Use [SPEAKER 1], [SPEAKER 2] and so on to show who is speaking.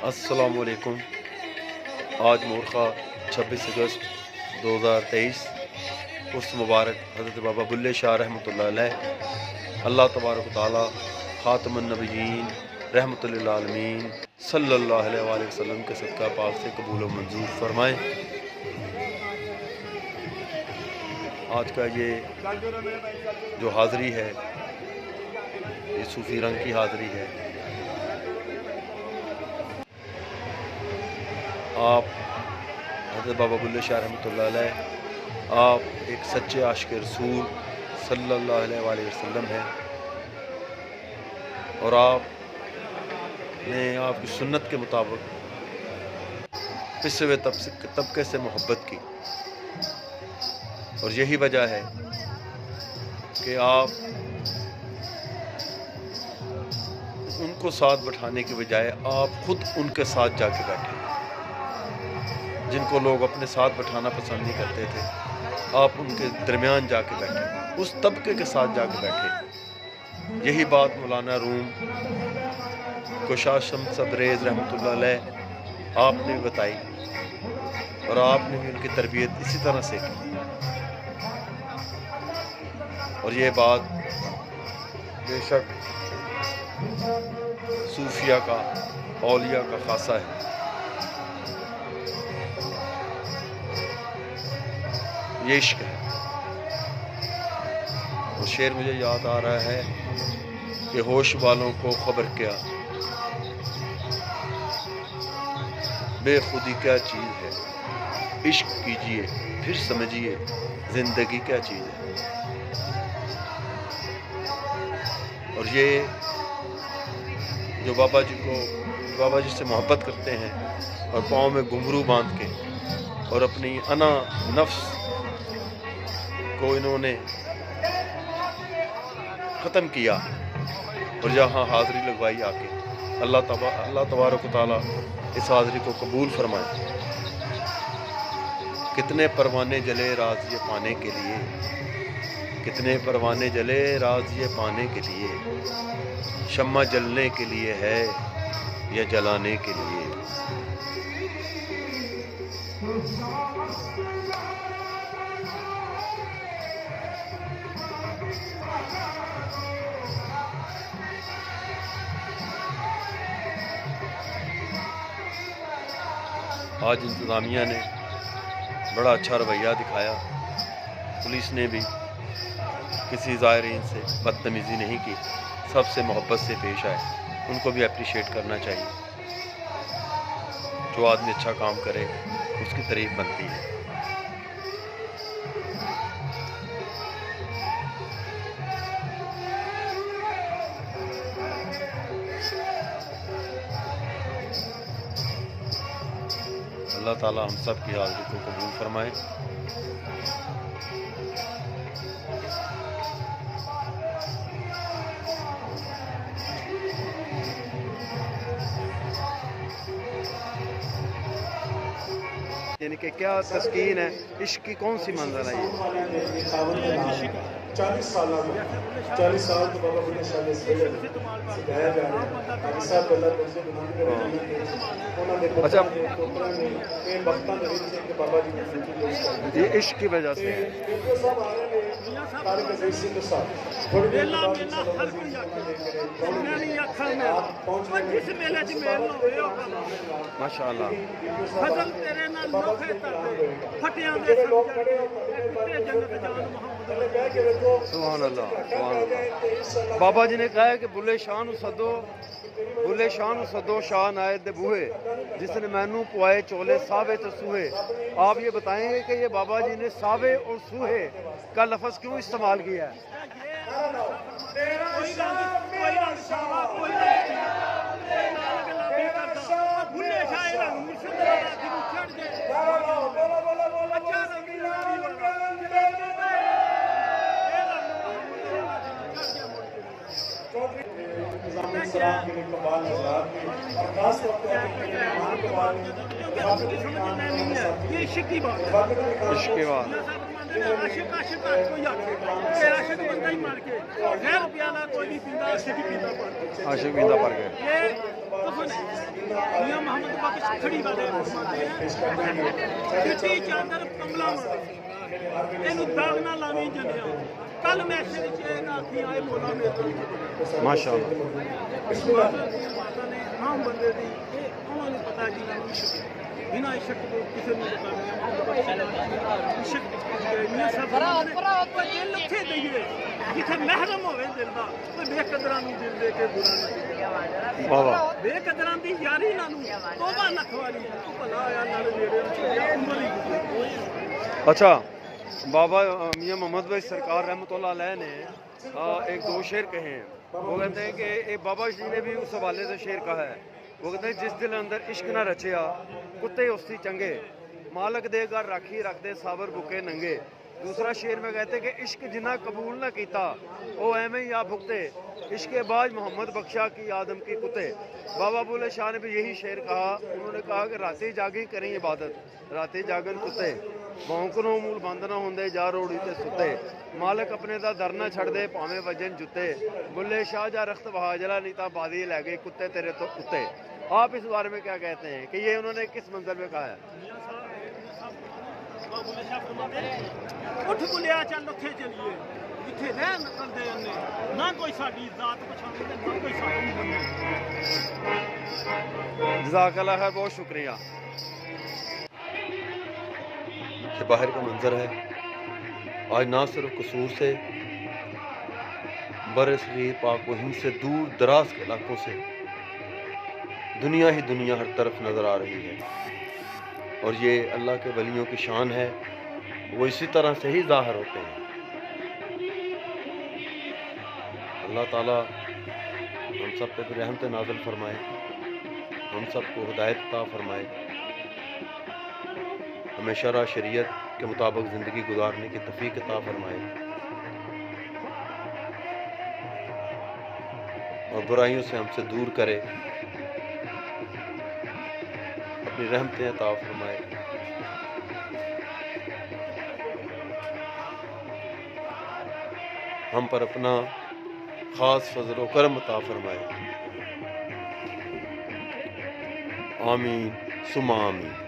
[SPEAKER 1] السلام علیکم۔ آج مورخہ 26 اگست 2023 عرس مبارک حضرت بابا بلے شاہ رحمۃ اللہ علیہ، اللہ تبارک و تعالیٰ خاتم النبیین رحمۃ للعالمین صلی اللہ علیہ وآلہ وسلم کے صدقہ پاک سے قبول و منظور فرمائیں۔ آج کا یہ جو حاضری ہے، یہ صوفی رنگ کی حاضری ہے۔ آپ حضرت بابا بلے شاہ رحمۃ اللہ علیہ، آپ ایک سچے عاشق رسول صلی اللہ علیہ وآلہ وسلم ہیں، اور آپ نے آپ کی سنت کے مطابق پسے ہوئے طبقے سے محبت کی، اور یہی وجہ ہے کہ آپ ان کو ساتھ بٹھانے کے بجائے آپ خود ان کے ساتھ جا کے بیٹھے۔ جن کو لوگ اپنے ساتھ بٹھانا پسند نہیں کرتے تھے، آپ ان کے درمیان جا کے بیٹھے، اس طبقے کے ساتھ جا کے بیٹھے۔ یہی بات مولانا روم گشا شمس تبریز رحمۃ اللہ علیہ آپ نے بھی بتائی، اور آپ نے بھی ان کی تربیت اسی طرح سے کی، اور یہ بات بے شک صوفیہ کا، اولیاء کا خاصہ ہے۔ یہ عشق ہے۔ وہ شعر مجھے یاد آ رہا ہے کہ ہوش والوں کو خبر کیا، بے خودی کیا چیز ہے، عشق کیجئے پھر سمجھیے زندگی کیا چیز ہے۔ اور یہ جو بابا جی سے محبت کرتے ہیں، اور پاؤں میں گھنگرو باندھ کے، اور اپنی انا نفس کو انہوں نے ختم کیا، اور یہاں حاضری لگوائی آ کے، اللہ تبارک و تعالیٰ اس حاضری کو قبول فرمائے۔ کتنے پروانے جلے راز یہ پانے کے لیے، کتنے پروانے جلے راز یہ پانے کے لیے، شمع جلنے کے لیے ہے یا جلانے کے لیے۔ آج انتظامیہ نے بڑا اچھا رویہ دکھایا، پولیس نے بھی کسی زائرین سے بدتمیزی نہیں کی، سب سے محبت سے پیش آئے۔ ان کو بھی اپریشیٹ کرنا چاہیے۔ جو آدمی اچھا کام کرے اس کی تعریف بنتی ہے۔ اللہ تعالیٰ ہم سب کی حاضری کو قبول فرمائے۔ یعنی کہ کیا تسکین ہے، عشق کی کون سی منزل ہے یہ؟
[SPEAKER 2] 40 سال تو بابا بلے شاہ نے سکھایا جا رہا ہے۔ ایسا پہلا دوسرے بنانے کے
[SPEAKER 1] اچھا،
[SPEAKER 2] وقتاں دے وچ کہ بابا جی نے
[SPEAKER 1] یہ عشق کی وجہ سے
[SPEAKER 2] صاحب آ رہے ہیں طارق عزیز سنگھ صاحب تھوڑی دیر بعد انشاءاللہ
[SPEAKER 3] جس میلے چ میل نہ ہوئے
[SPEAKER 1] ماشاء اللہ۔
[SPEAKER 3] فضل تیرے نال لوکھے تردے پھٹیاں دے سمجھڑے جنت جان محمد
[SPEAKER 1] سبحان اللہ، سبحان اللہ۔ بابا جی نے کہا ہے کہ بلے شاہ نو سدو شاہ نائد دے بوہے، جس نے مینو پوائے چولے ساوے تو سوہے۔ آپ یہ بتائیں گے کہ یہ بابا جی نے ساوے اور سوہے کا لفظ کیوں استعمال کیا ہے؟
[SPEAKER 2] نظام السلام کے اقبال حضرات نے، اور خاص طور پہ مہمان اقبال
[SPEAKER 3] یہ عشق کی بات ہے۔
[SPEAKER 1] عشق کی بات۔
[SPEAKER 3] عاشق بندہ ہی مار کے غیر پیالہ کوئی نہیں پیندا، عاشق ہی پیندا پڑ
[SPEAKER 1] عاشق پیندا پڑ گئے۔
[SPEAKER 3] یہ محمد بخش کھڑی والے فرماتے ہیں چٹی چادر کملا اینو داغ نہ لاویں جنیا کل میسے وچ اے آکھی آئے مولا میرے
[SPEAKER 1] ماشاءاللہ
[SPEAKER 3] ماتا نے عام بندے دی انہوں نے پتا جی بنا عشق کو کسی نے بتایا عشق میاں صاحب دل اتھے دئیے جتھے محرم ہوئے دل دا کوئی بے قدراں نوں دل دے کے برا نہ
[SPEAKER 1] واہ واہ
[SPEAKER 3] بے قدراں دی یاری نالوں توبہ نہ کھوالی تو بھلا آیا نال نیڑے عمر ہی گزری
[SPEAKER 1] اچھا بابا میاں محمد بھائی سرکار رحمۃ اللہ علیہ نے ایک دو شعر کہے ہیں. وہ کہتے ہیں کہ ایک بابا جی نے بھی اس حوالے سے شعر کہا ہے. وہ کہتے ہیں جس دل اندر عشق نہ رچیا کتے اسی چنگے مالک دے گا راکھی رکھ دے صابر بکے ننگے. دوسرا شعر میں کہتے ہیں کہ عشق جنہ قبول نہ کیتا وہ ایویں یا بھگتے عشق باج محمد بخشا کی آدم کی کتے. بابا بولے شاہ نے بھی یہی شعر کہا. انہوں نے کہا کہ راتی جاگی کریں عبادت راتی جاگن کتے بونکنوں مول بند نہ ہوندے جا روڑی تے ستے مالک اپنے دا در نہ چھڑ دے پاویں وجن جتے بلے شاہ جا رخت بہا جلا نیتا بادی لے گئی کتے تیرے تو کتے. آپ اس بارے میں کیا کہتے ہیں کہ یہ انہوں نے کس منظر میں کہا ہے؟
[SPEAKER 3] اٹھ بلیا چل اتھے چلیے جتھے رہ نکلدے نے نہ کوئی ساڈی ذات پچھاندے نہ کوئی ساڈی بندے.
[SPEAKER 1] جزاک اللہ خیر، بہت شکریہ. یہ باہر کا منظر ہے. آج نہ صرف قصور سے بر صغیر پاک و ہند سے دور دراز کے علاقوں سے دنیا ہی دنیا ہر طرف نظر آ رہی ہے. اور یہ اللہ کے ولیوں کی شان ہے، وہ اسی طرح سے ہی ظاہر ہوتے ہیں. اللہ تعالیٰ ہم سب پہ بھی رحمت نازل فرمائے، ہم سب کو ہدایت عطا فرمائے، ہمیں شرع شریعت کے مطابق زندگی گزارنے کی توفیق عطا فرمائے اور برائیوں سے ہم سے دور کرے، اپنی رحمتیں عطا فرمائے. ہم پر اپنا خاص فضل و کرم عطا فرمائے. آمین ثم آمین.